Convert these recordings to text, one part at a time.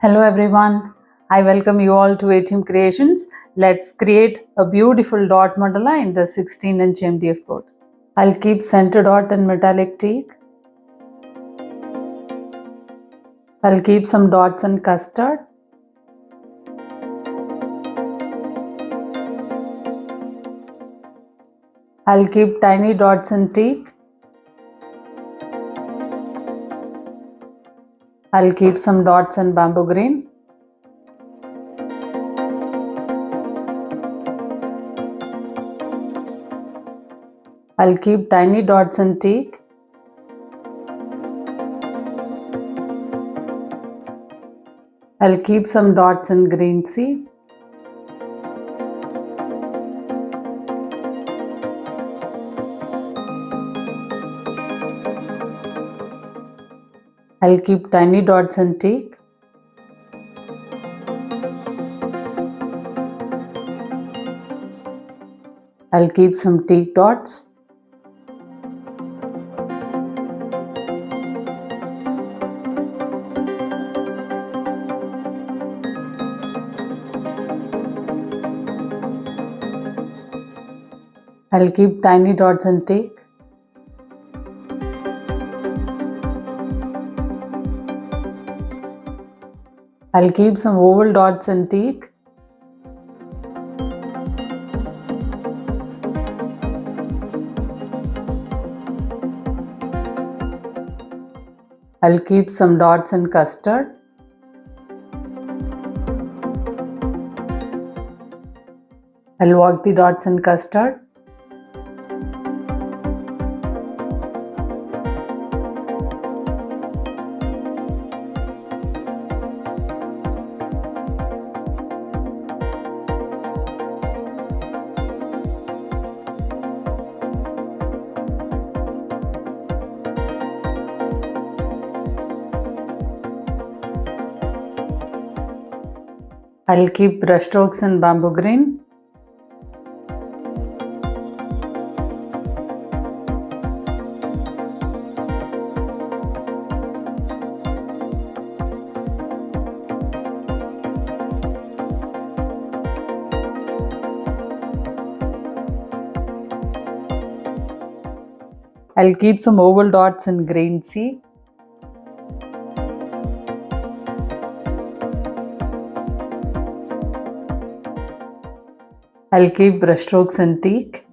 Hello everyone, I welcome you all to ATM Creations. Let's create a beautiful dot mandala in the 16-inch MDF board. I'll keep center dot and metallic teak. I'll keep some dots and custard. I'll keep tiny dots and teak. I'll keep some dots and bamboo green. I'll keep tiny dots and teak. I'll keep some dots in green sea. I'll keep tiny dots and teak. I'll keep some teak dots. I'll keep tiny dots and teak. I'll keep some oval dots and teak. I'll keep some dots and custard. I'll work the dots and custard. I'll keep brush strokes in bamboo green. I'll keep some oval dots in green sea. I'll keep brush strokes in teak.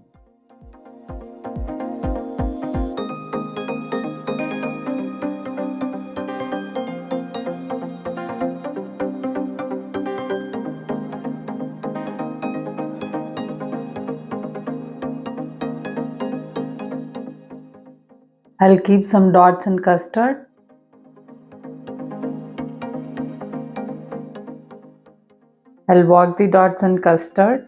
I'll keep some dots and custard. I'll work the dots and custard.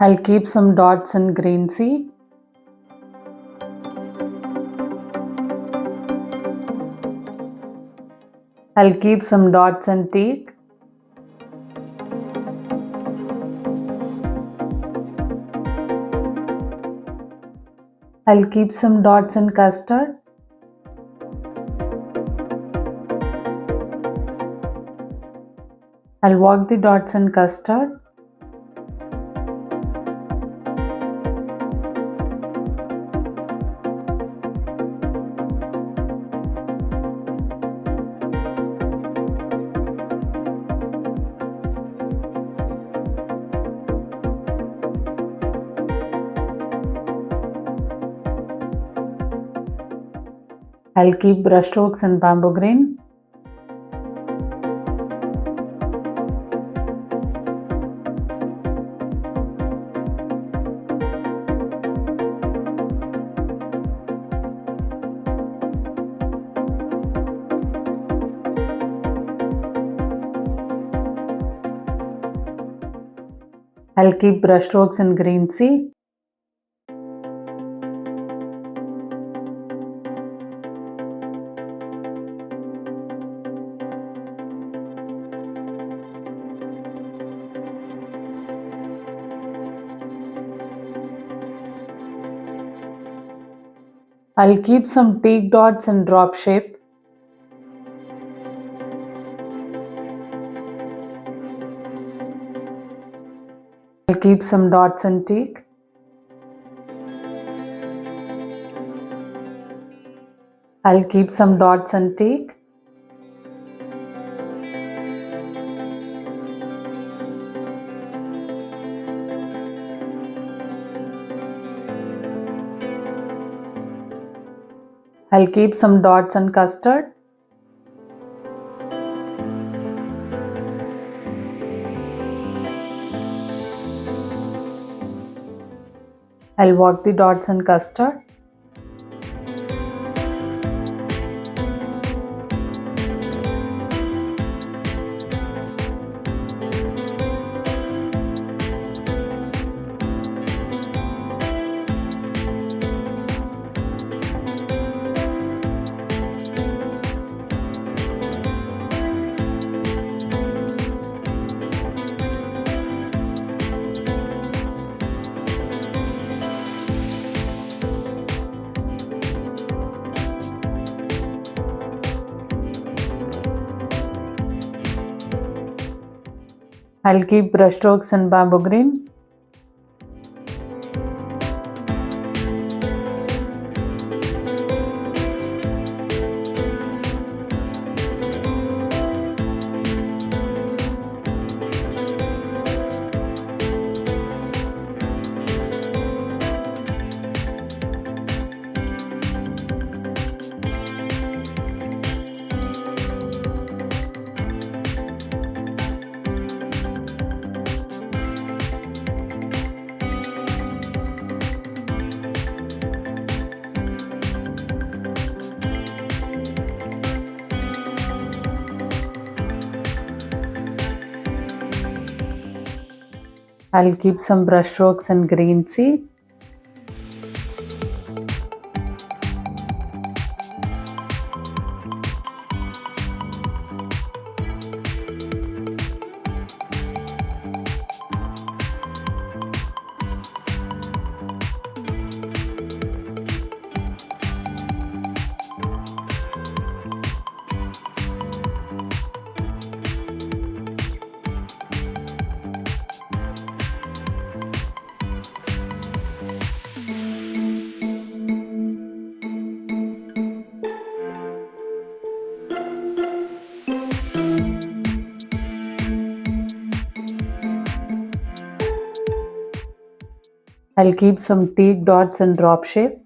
I'll keep some dots in green sea. I'll keep some dots and teak. I'll keep some dots and custard. I'll work the dots and custard. I'll keep brush strokes in bamboo green. I'll keep brush strokes in green sea. I'll keep some teak dots in drop shape. I'll keep some dots in teak. I'll keep some dots in teak. I'll keep some dots in custard. I'll work the dots in custard. I'll keep brushstrokes in bamboo green. I'll keep some brushstrokes in green sea. I'll keep some teak dots in drop shape.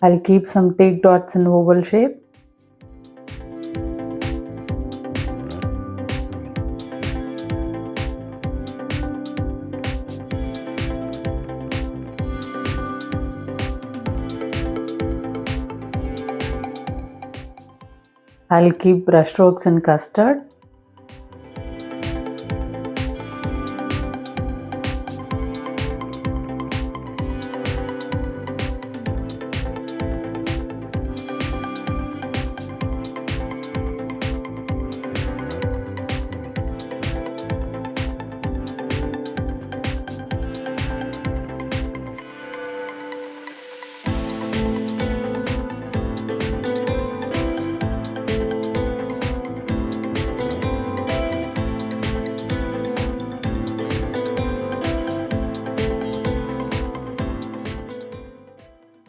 I'll keep some teak dots in oval shape. I'll keep brushstrokes in custard.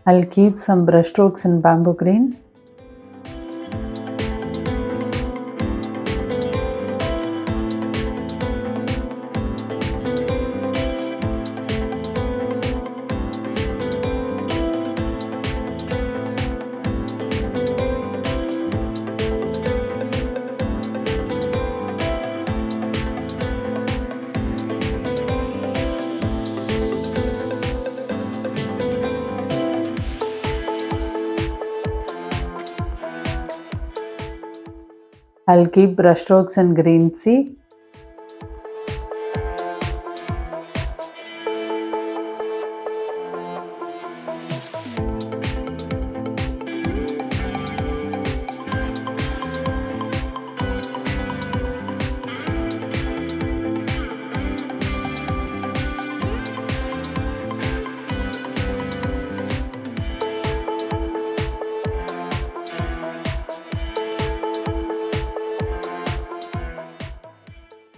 I'll keep some brushstrokes in bamboo green. I'll keep brushstrokes in green sea.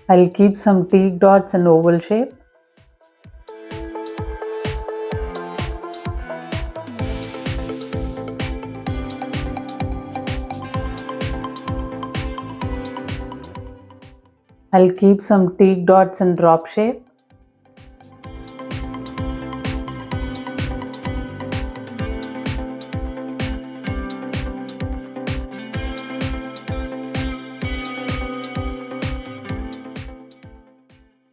I'll keep some teak dots in oval shape. I'll keep some teak dots in drop shape.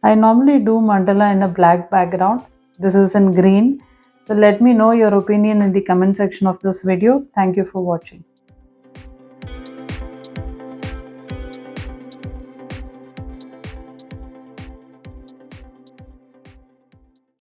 I normally do mandala in a black background. This is in green. So let me know your opinion in the comment section of this video. Thank you for watching.